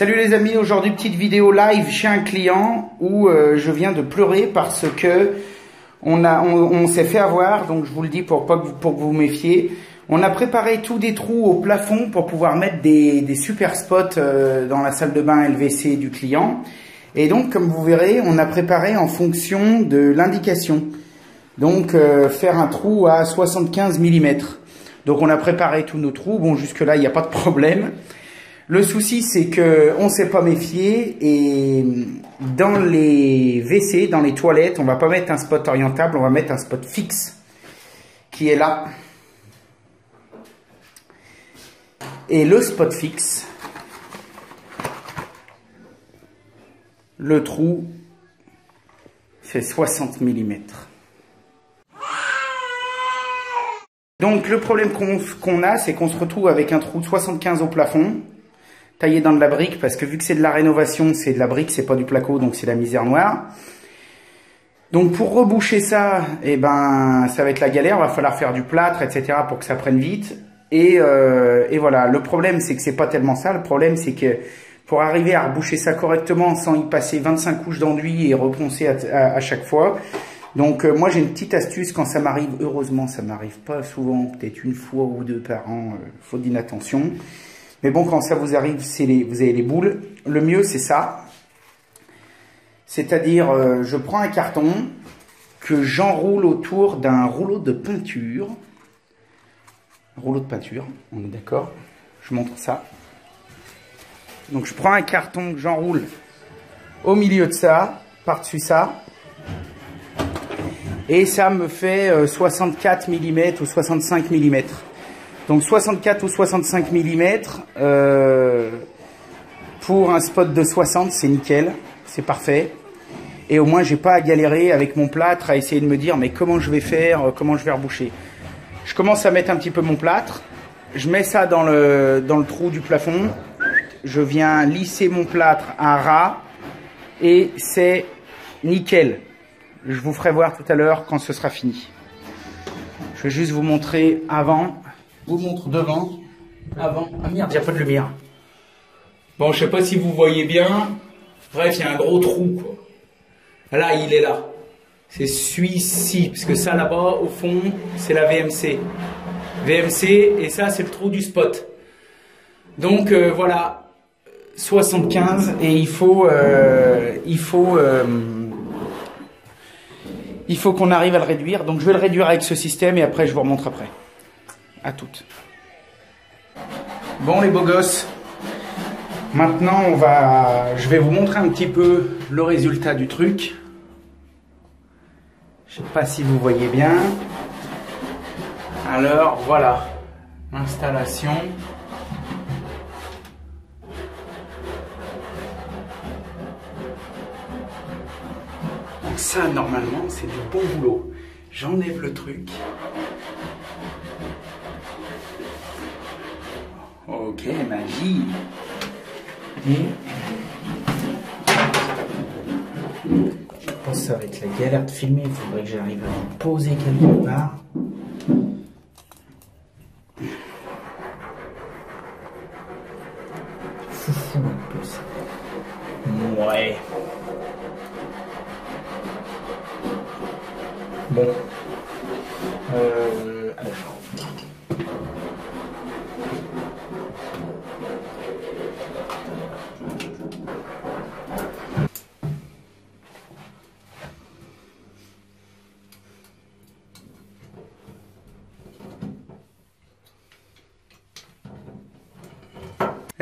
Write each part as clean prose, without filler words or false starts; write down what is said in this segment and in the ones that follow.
Salut les amis, aujourd'hui petite vidéo live chez un client où je viens de pleurer parce que on s'est fait avoir, donc je vous le dis pour que vous vous méfiez. On a préparé tous des trous au plafond pour pouvoir mettre des super spots dans la salle de bain LVC du client. Et donc comme vous verrez, on a préparé en fonction de l'indication. Donc faire un trou à 75 mm. Donc on a préparé tous nos trous, bon jusque là il n'y a pas de problème. Le souci, c'est que on s'est pas méfié et dans les WC, dans les toilettes, on va pas mettre un spot orientable, on va mettre un spot fixe qui est là. Et le spot fixe, le trou fait 60 mm. Donc le problème qu'on a, c'est qu'on se retrouve avec un trou de 75 au plafond, taillé dans de la brique, parce que vu que c'est de la rénovation, c'est de la brique, c'est pas du placo, donc c'est la misère noire. Donc pour reboucher ça, eh ben, ça va être la galère, va falloir faire du plâtre, etc. pour que ça prenne vite. Et voilà, le problème c'est que c'est pas tellement ça, le problème c'est que pour arriver à reboucher ça correctement sans y passer 25 couches d'enduit et reponcer à chaque fois. Donc moi j'ai une petite astuce quand ça m'arrive, heureusement ça m'arrive pas souvent, peut-être une fois ou deux par an, faute d'inattention. Mais bon, quand ça vous arrive, vous avez les boules. Le mieux, c'est ça. C'est-à-dire, je prends un carton que j'enroule autour d'un rouleau de peinture. Rouleau de peinture, on est d'accord? Je montre ça. Donc, je prends un carton que j'enroule au milieu de ça, par-dessus ça. Et ça me fait 64 mm ou 65 mm. Donc 64 ou 65 mm pour un spot de 60, c'est nickel, c'est parfait. Et au moins, j'ai pas à galérer avec mon plâtre à essayer de me dire mais comment je vais faire, comment je vais reboucher. Je commence à mettre un petit peu mon plâtre, je mets ça dans le trou du plafond, je viens lisser mon plâtre à ras et c'est nickel. Je vous ferai voir tout à l'heure quand ce sera fini. Je vais juste vous montrer avant. Je vous montre devant, avant. Ah merde, il n'y a pas de lumière. Bon, je sais pas si vous voyez bien. Bref, il y a un gros trou, quoi. Là, il est là. C'est celui-ci, parce que ça, là-bas, au fond, c'est la VMC. VMC, et ça, c'est le trou du spot. Donc, voilà. 75, et il faut qu'on arrive à le réduire. Donc, je vais le réduire avec ce système, et après, je vous remontre après. À toutes. Bon les beaux gosses, maintenant je vais vous montrer un petit peu le résultat du truc. Je sais pas si vous voyez bien. Alors voilà, l'installation. Donc ça normalement c'est du bon boulot. J'enlève le truc. Ok, magie. Et je pense que ça va être la galère de filmer. Il faudrait que j'arrive à me poser quelque part. Foufou un peu ça. Ouais. Bon. Alors.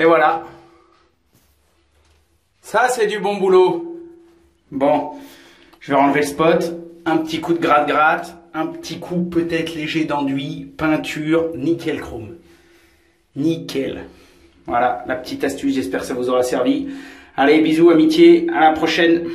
Et voilà. Ça, c'est du bon boulot. Bon, je vais enlever le spot. Un petit coup de gratte-gratte. Un petit coup peut-être léger d'enduit. Peinture. Nickel chrome. Nickel. Voilà, la petite astuce. J'espère que ça vous aura servi. Allez, bisous, amitié. À la prochaine.